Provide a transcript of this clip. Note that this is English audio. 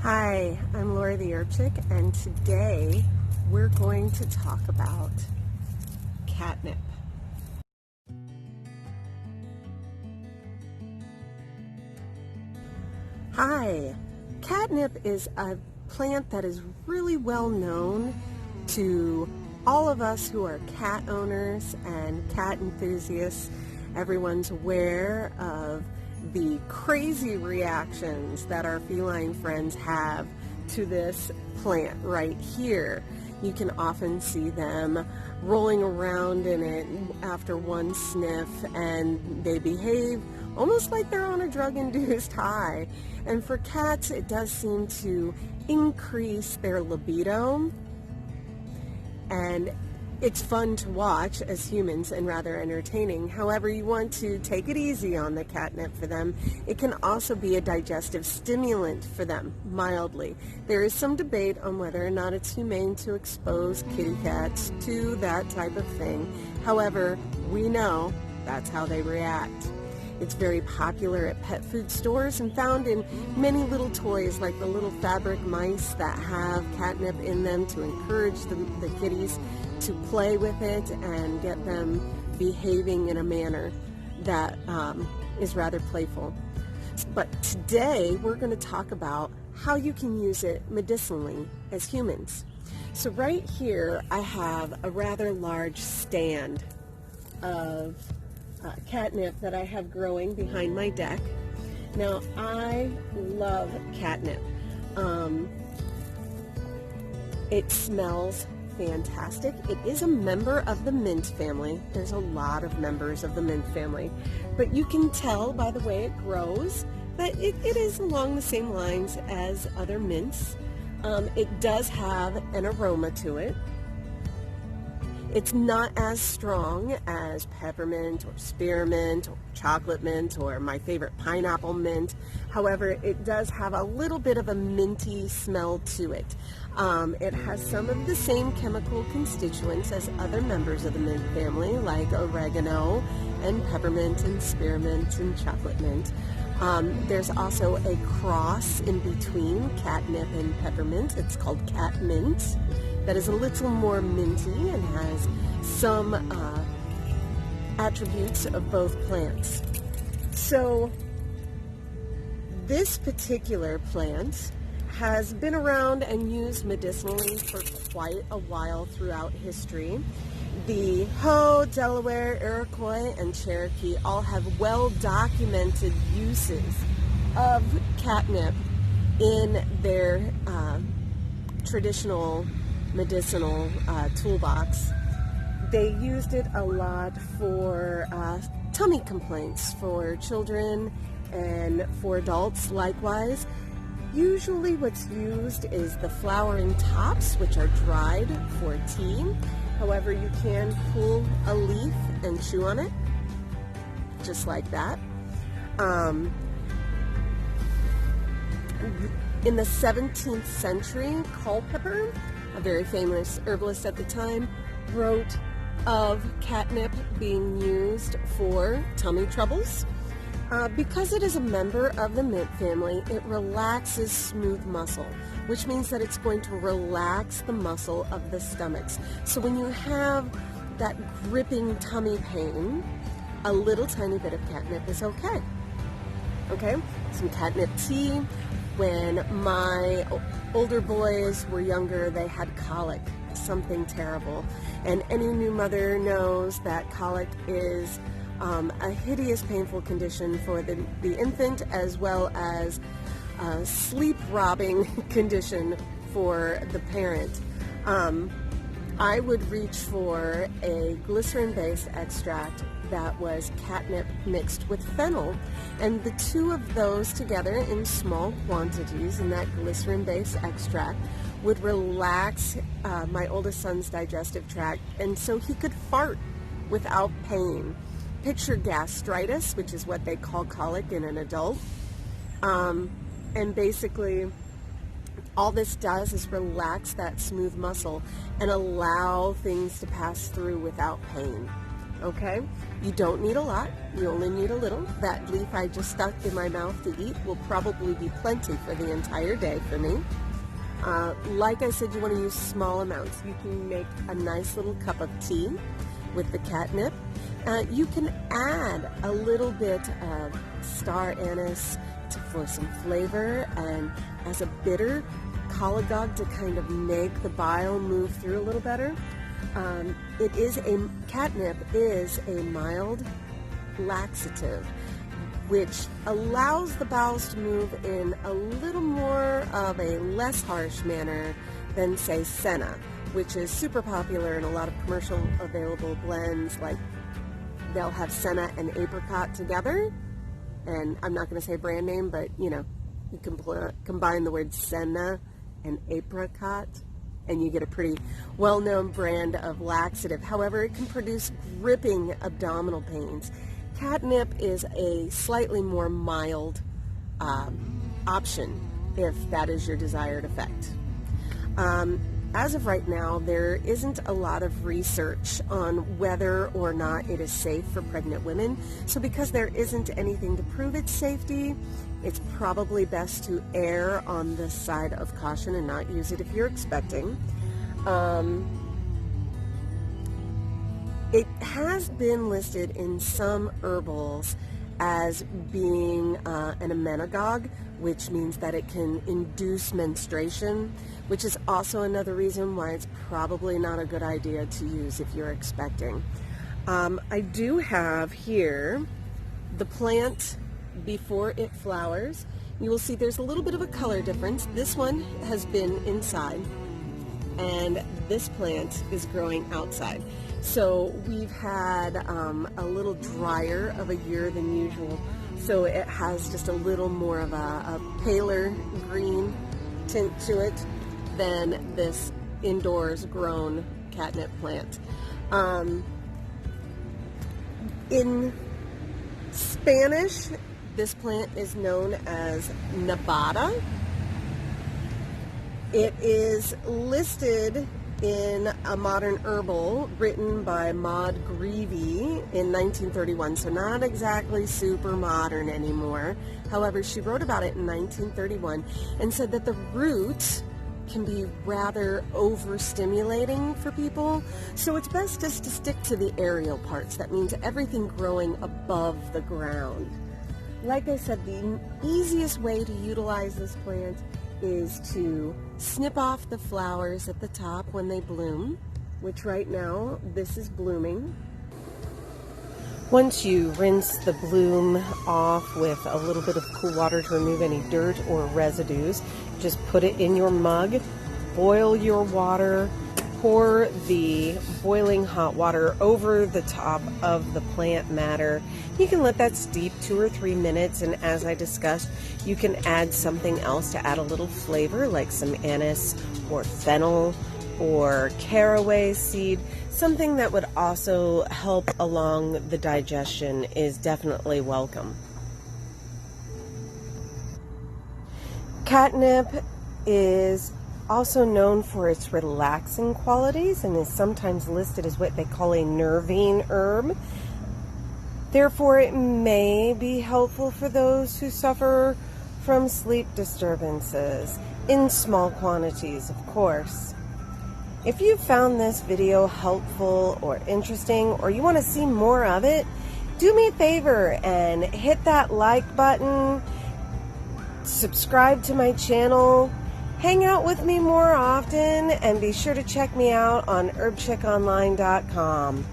Hi, I'm Laura the Herbchick, and today we're going to talk about catnip. Hi, catnip is a plant that is really well known to all of us who are cat owners and cat enthusiasts. Everyone's aware of the crazy reactions that our feline friends have to this plant right here. You can often see them rolling around in it after one sniff, and they behave almost like they're on a drug-induced high. And for cats, it does seem to increase their libido, and it's fun to watch as humans and rather entertaining. However, you want to take it easy on the catnip for them. It can also be a digestive stimulant for them, mildly. There is some debate on whether or not it's humane to expose kitty cats to that type of thing. However, we know that's how they react. It's very popular at pet food stores and found in many little toys, like the little fabric mice that have catnip in them to encourage the kitties to play with it and get them behaving in a manner that is rather playful. But today we're going to talk about how you can use it medicinally as humans. So right here I have a rather large stand of catnip that I have growing behind my deck. Now, I love catnip. It smells fantastic. It is a member of the mint family. There's a lot of members of the mint family, but you can tell by the way it grows that it is along the same lines as other mints. It does have an aroma to it. It's not as strong as peppermint or spearmint or chocolate mint or my favorite pineapple mint. However, it does have a little bit of a minty smell to it. It has some of the same chemical constituents as other members of the mint family, like oregano and peppermint and spearmint and chocolate mint. There's also a cross in between catnip and peppermint. It's called catmint. That is a little more minty and has some attributes of both plants. So this particular plant has been around and used medicinally for quite a while throughout history. The Hoh, Delaware, Iroquois, and Cherokee all have well-documented uses of catnip in their traditional medicinal toolbox. They used it a lot for tummy complaints for children and for adults likewise. Usually what's used is the flowering tops, which are dried for tea. However, you can pull a leaf and chew on it, just like that. In the 17th century, Culpeper, a very famous herbalist at the time, wrote of catnip being used for tummy troubles. Because it is a member of the mint family, it relaxes smooth muscle, which means that it's going to relax the muscle of the stomachs. So when you have that gripping tummy pain, a little tiny bit of catnip is okay. Okay, some catnip tea. When my older boys were younger, they had colic, something terrible. And any new mother knows that colic is a hideous, painful condition for the infant, as well as a sleep-robbing condition for the parent. I would reach for a glycerin-based extract that was catnip mixed with fennel, and the two of those together in small quantities in that glycerin-based extract would relax my oldest son's digestive tract, and so he could fart without pain. Picture gastritis, which is what they call colic in an adult, and basically all this does is relax that smooth muscle and allow things to pass through without pain. okay? You don't need a lot, you only need a little. That leaf I just stuck in my mouth to eat will probably be plenty for the entire day for me. Like I said, you want to use small amounts. You can make a nice little cup of tea with the catnip. You can add a little bit of star anise for some flavor and as a bitter colagogue to kind of make the bile move through a little better. Catnip is a mild laxative, which allows the bowels to move in a little more of a less harsh manner than, say, senna, which is super popular in a lot of commercial available blends. Like, they'll have senna and apricot together, and I'm not going to say brand name, but you know, you can combine the word senna and apricot and you get a pretty well-known brand of laxative. However, it can produce gripping abdominal pains. Catnip is a slightly more mild option if that is your desired effect. As of right now, there isn't a lot of research on whether or not it is safe for pregnant women. So because there isn't anything to prove its safety, it's probably best to err on the side of caution and not use it if you're expecting. It has been listed in some herbals as being an emmenagogue, which means that it can induce menstruation, which is also another reason why it's probably not a good idea to use if you're expecting. I do have here the plant before it flowers. You will see there's a little bit of a color difference. This one has been inside and this plant is growing outside. So we've had a little drier of a year than usual. So it has just a little more of a paler green tint to it than this indoors grown catnip plant. In Spanish, this plant is known as nabata. It is listed in a modern herbal written by Maud Greevy in 1931, so not exactly super modern anymore. However, she wrote about it in 1931 and said that the root can be rather overstimulating for people, so it's best just to stick to the aerial parts. That means everything growing above the ground. Like I said, the easiest way to utilize this plant is to snip off the flowers at the top when they bloom, which right now this is blooming. Once you rinse the bloom off with a little bit of cool water to remove any dirt or residues, just put it in your mug, boil your water, pour the boiling hot water over the top of the plant matter. You can let that steep 2 or 3 minutes, and as I discussed, you can add something else to add a little flavor, like some anise or fennel or caraway seed. Something that would also help along the digestion is definitely welcome. Catnip is also known for its relaxing qualities and is sometimes listed as what they call a nervine herb. Therefore, it may be helpful for those who suffer from sleep disturbances, in small quantities, of course. If you found this video helpful or interesting, or you want to see more of it, do me a favor and hit that like button, subscribe to my channel, hang out with me more often, and be sure to check me out on herbchickonline.com.